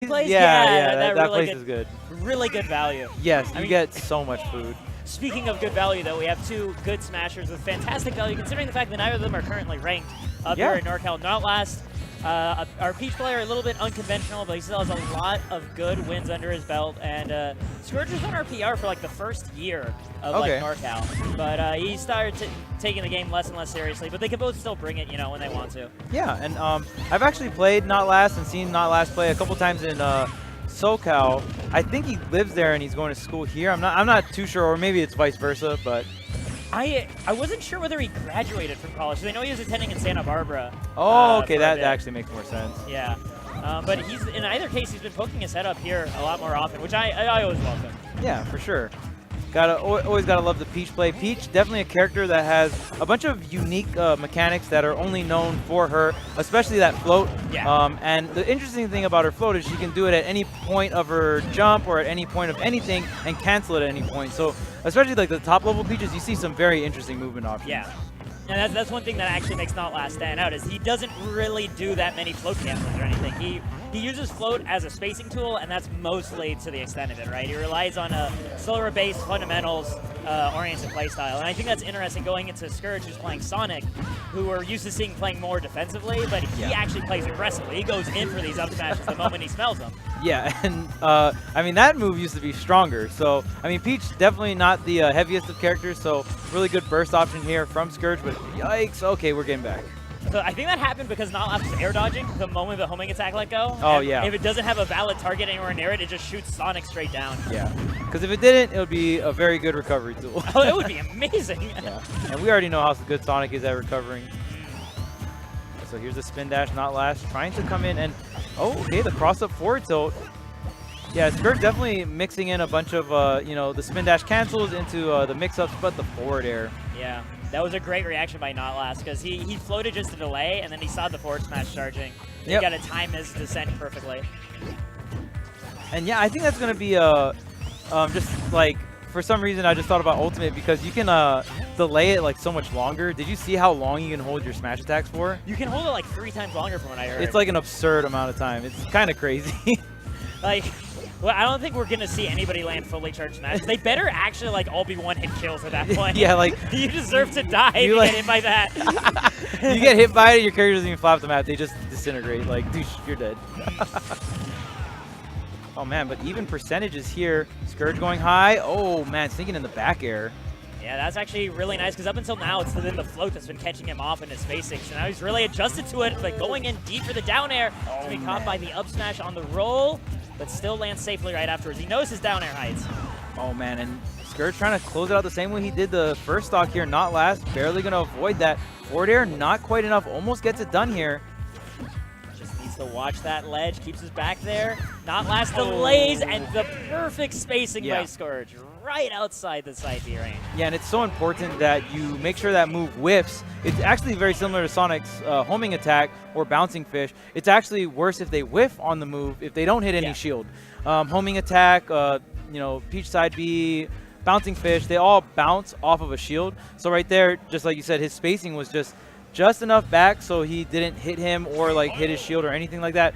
Place? Yeah, that that really place is good. Really good value. Yes, I you mean, get so much food. Speaking of good value, though, we have two good smashers with fantastic value, considering the fact that neither of them are currently ranked up here in NorCal. NotLast, our Peach player, a little bit unconventional, but he still has a lot of good wins under his belt. And Scourge was on our PR for like the first year of like NorCal, but he started taking the game less and less seriously. But they can both still bring it, you know, when they want to. Yeah, and I've actually played NotLast and seen NotLast play a couple times in SoCal. I think he lives there and he's going to school here. I'm not too sure, or maybe it's vice versa, but I wasn't sure whether he graduated from college. I know he was attending in Santa Barbara. Oh, okay, that actually makes more sense. Yeah, but he's in either case he's been poking his head up here a lot more often, which I always welcome. Yeah, for sure. Always gotta love the Peach play. Peach, definitely a character that has a bunch of unique mechanics that are only known for her, especially that float. Yeah. And the interesting thing about her float is she can do it at any point of her jump or at any point of anything and cancel it at any point. So especially like the top level Peaches, you see some very interesting movement options. Yeah. And that's one thing that actually makes NotLast stand out is he doesn't really do that many float cancels or anything. He uses float as a spacing tool, and that's mostly to the extent of it, right? He relies on a slower-based fundamentals oriented playstyle, and I think that's interesting going into Scourge, who's playing Sonic, who we're used to seeing playing more defensively, but he actually plays aggressively. He goes in for these up smashes the moment he smells them. Yeah, and I mean, that move used to be stronger. So, I mean, Peach definitely not the heaviest of characters, so really good burst option here from Scourge, but yikes, okay, we're getting back. So I think that happened because NotLast was air dodging the moment the homing attack let go. Oh, yeah. If it doesn't have a valid target anywhere near it, it just shoots Sonic straight down. Yeah, because if it didn't, it would be a very good recovery tool. Oh, it would be amazing. Yeah, and we already know how good Sonic is at recovering. So here's a spin dash, NotLast, trying to come in and, oh, okay, the cross-up forward tilt. Yeah, Scourge definitely mixing in a bunch of, you know, the spin dash cancels into the mix-ups, but the forward air. Yeah, that was a great reaction by NotLast because he floated just to delay, and then he saw the forward smash charging. He got to time his descent perfectly. And yeah, I think that's going to be just like, for some reason, I just thought about ultimate because you can delay it like so much longer. Did you see how long you can hold your smash attacks for? You can hold it like 3 times longer from what I heard. It's like an absurd amount of time. It's kind of crazy. Like, well, I don't think we're going to see anybody land fully charged smash. They better actually like all be one-hit kills at that point. Yeah, like you deserve to die if you get hit by that. You get hit by it, your character doesn't even fly off the map. They just disintegrate. Like, dude, you're dead. Oh man, but even percentages here. Scourge going high. Oh man, sneaking in the back air. Yeah, that's actually really nice because up until now, it's been the float that's been catching him off in his spacing. So now he's really adjusted to it, but going in deep for the down air to be caught by the up smash on the roll, but still lands safely right afterwards. He knows his down air heights. Oh man, and Scourge trying to close it out the same way he did the first stock here. NotLast, barely going to avoid that. Forward air, not quite enough. Almost gets it done here. To watch that ledge, keeps his back there. NotLast delays, and the perfect spacing by Scourge, right outside the side B range. Yeah, and it's so important that you make sure that move whiffs. It's actually very similar to Sonic's homing attack or bouncing fish. It's actually worse if they whiff on the move if they don't hit any shield. Homing attack, you know, Peach side B, bouncing fish, they all bounce off of a shield. So right there, just like you said, his spacing was just enough back so he didn't hit him or like hit his shield or anything like that.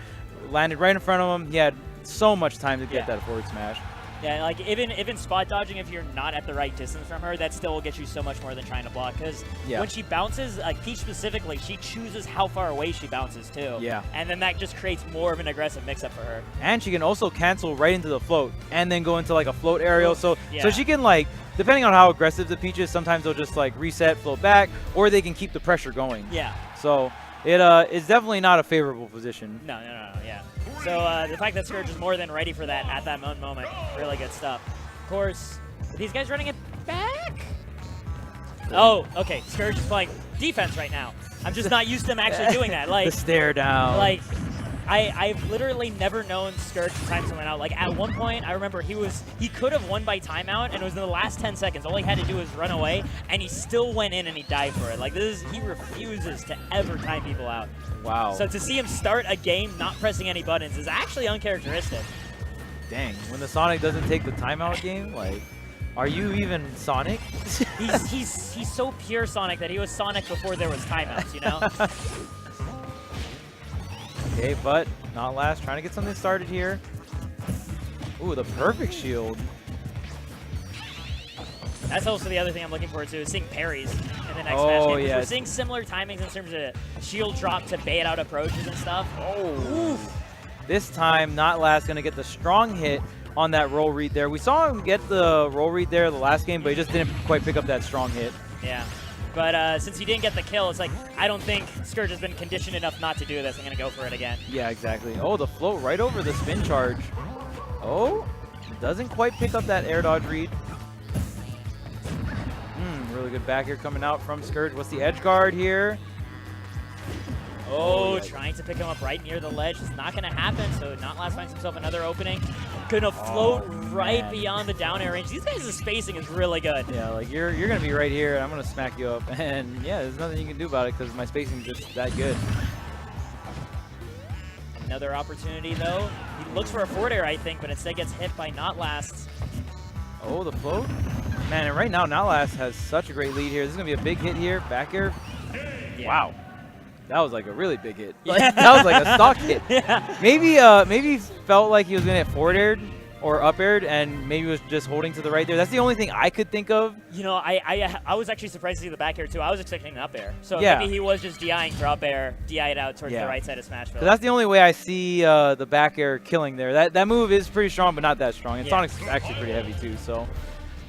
Landed right in front of him. He had so much time to get that forward smash. Yeah, like even spot dodging, if you're not at the right distance from her, that still will get you so much more than trying to block. Because when she bounces, like Peach specifically, she chooses how far away she bounces too. Yeah. And then that just creates more of an aggressive mix-up for her. And she can also cancel right into the float and then go into like a float aerial. So she can like, depending on how aggressive the Peach is, sometimes they'll just like reset, float back, or they can keep the pressure going. Yeah. So it is definitely not a favorable position. No, yeah. So the fact that Scourge is more than ready for that at that moment, really good stuff. Of course, are these guys running it back? Oh, okay. Scourge is playing defense right now. I'm just not used to him actually doing that. Like the stare down. Like I've literally never known Scourge to time someone out. Like at one point, I remember he could have won by timeout, and it was in the last 10 seconds. All he had to do was run away, and he still went in and he died for it. Like he refuses to ever time people out. Wow. So to see him start a game not pressing any buttons is actually uncharacteristic. Dang, when the Sonic doesn't take the timeout game, like, are you even Sonic? he's so pure Sonic that he was Sonic before there was timeouts, you know? Okay, but NotLast trying to get something started here. Ooh, the perfect shield. That's also the other thing I'm looking forward to, is seeing parries in the next Oh, match game. yeah. We're seeing similar timings in terms of shield drop to bait out approaches and stuff. Oh. This time, NotLast going to get the strong hit on that roll read there. We saw him get the roll read there the last game, but he just didn't quite pick up that strong hit. Yeah. But since he didn't get the kill, it's like, I don't think Scourge has been conditioned enough not to do this. I'm going to go for it again. Yeah, exactly. Oh, the float right over the spin charge. Oh, doesn't quite pick up that air dodge read. Really good back here coming out from Scourge. What's the edge guard here? Oh, trying to pick him up right near the ledge. It's not going to happen, so NotLast finds himself another opening. Gonna float right beyond the down air range. These guys' spacing is really good. Yeah, like you're going to be right here, and I'm going to smack you up. And yeah, there's nothing you can do about it because my spacing is just that good. Another opportunity, though. He looks for a forward air, I think, but instead gets hit by NotLast. Oh, the float. Man, and right now, NotLast has such a great lead here. This is going to be a big hit here. Back air. Yeah. Wow. That was like a really big hit. Yeah. Like, that was like a stock hit. Yeah. Maybe he felt like he was going to get forward aired or up aired, and maybe was just holding to the right there. That's the only thing I could think of. You know, I was actually surprised to see the back air, too. I was expecting an up air. So Yeah. maybe he was just DIing for up air, DI'd out towards the right side of Smashville. So that's the only way I see the back air killing there. That move is pretty strong, but not that strong. And Sonic's actually pretty heavy, too. So,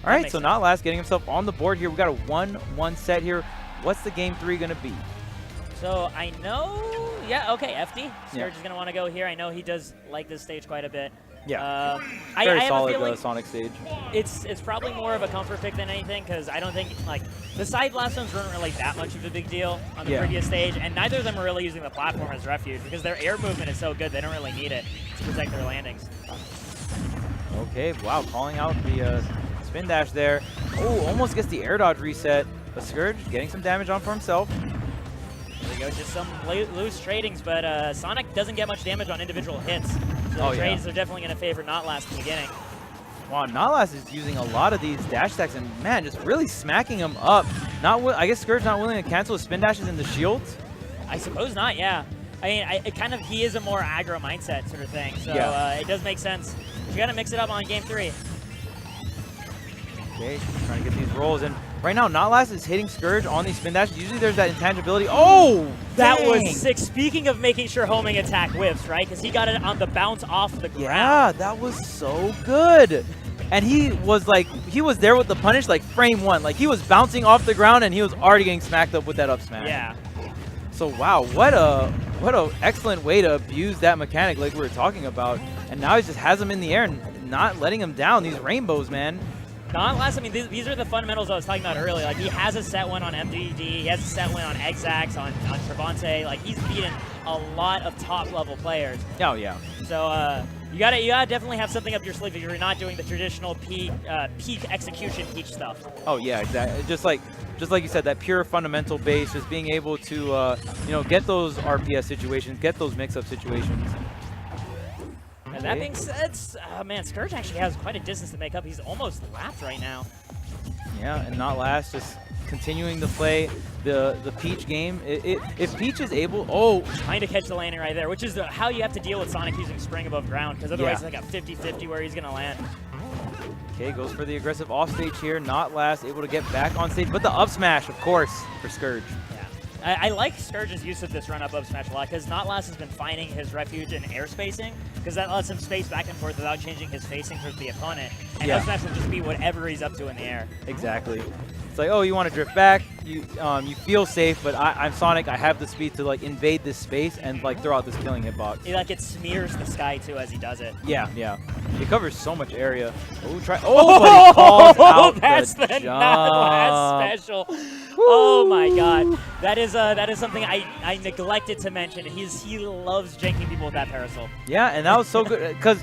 all right, so NotLast getting himself on the board here. We got a 1-1 set here. What's the game 3 going to be? So I know, okay, FD. Scourge is going to want to go here. I know he does like this stage quite a bit. Yeah, I very have solid a feeling Sonic stage. it's probably more of a comfort pick than anything, because I don't think, like, the side blast zones weren't really that much of a big deal on the previous stage, and neither of them are really using the platform as refuge, because their air movement is so good, they don't really need it to protect their landings. Okay, wow, calling out the spin dash there. Oh, almost gets the air dodge reset, but Scourge getting some damage on for himself. There we go, just some loose tradings, but Sonic doesn't get much damage on individual hits. So the trades are definitely going to favor NotLast in the beginning. Wow, NotLast is using a lot of these dash attacks, and man, just really smacking him up. I guess Scourge not willing to cancel his spin dashes into shields? I suppose not, yeah. I mean, he is a more aggro mindset sort of thing, so it does make sense. You got to mix it up on game 3. Okay, trying to get these rolls, and right now NotLast is hitting Scourge on these spin dashes. Usually there's that intangibility. Oh, that dang. was sick. Speaking of making sure homing attack whiffs, right? Because he got it on the bounce off the ground. Yeah, that was so good. And he was there with the punish like frame 1. Like he was bouncing off the ground and he was already getting smacked up with that up smash. Yeah. So wow, what a excellent way to abuse that mechanic like we were talking about. And now he just has him in the air and not letting him down. These rainbows, man. NotLast, I mean, these are the fundamentals I was talking about earlier. Like, he has a set win on MDD, he has a set win on Exax, on Travante. Like, he's beaten a lot of top-level players. Oh, yeah. So, you gotta definitely have something up your sleeve if you're not doing the traditional peak execution Peach stuff. Oh, yeah, exactly. Just like you said, that pure fundamental base, just being able to, get those RPS situations, get those mix-up situations. And that being said, man, Scourge actually has quite a distance to make up. He's almost lapped right now. Yeah, and NotLast just continuing to play the Peach game. If Peach is able, trying to catch the landing right there, which is how you have to deal with Sonic using spring above ground, because otherwise it's like a 50-50 where he's going to land. Okay, goes for the aggressive offstage here. NotLast able to get back on stage, but the up smash, of course, for Scourge. I like Scourge's use of this run-up smash a lot, because NotLast has been finding his refuge in air spacing, because that lets him space back and forth without changing his facing towards the opponent. And up smash will just be whatever he's up to in the air. Exactly. It's like, oh, you want to drift back, you feel safe, but I'm Sonic, I have the speed to like invade this space and like throw out this killing hitbox. It smears the sky too as he does it. Yeah. He covers so much area. But he calls out that's the NotLast special. Oh my god. That is something I neglected to mention. He loves janking people with that parasol. Yeah, and that was so good because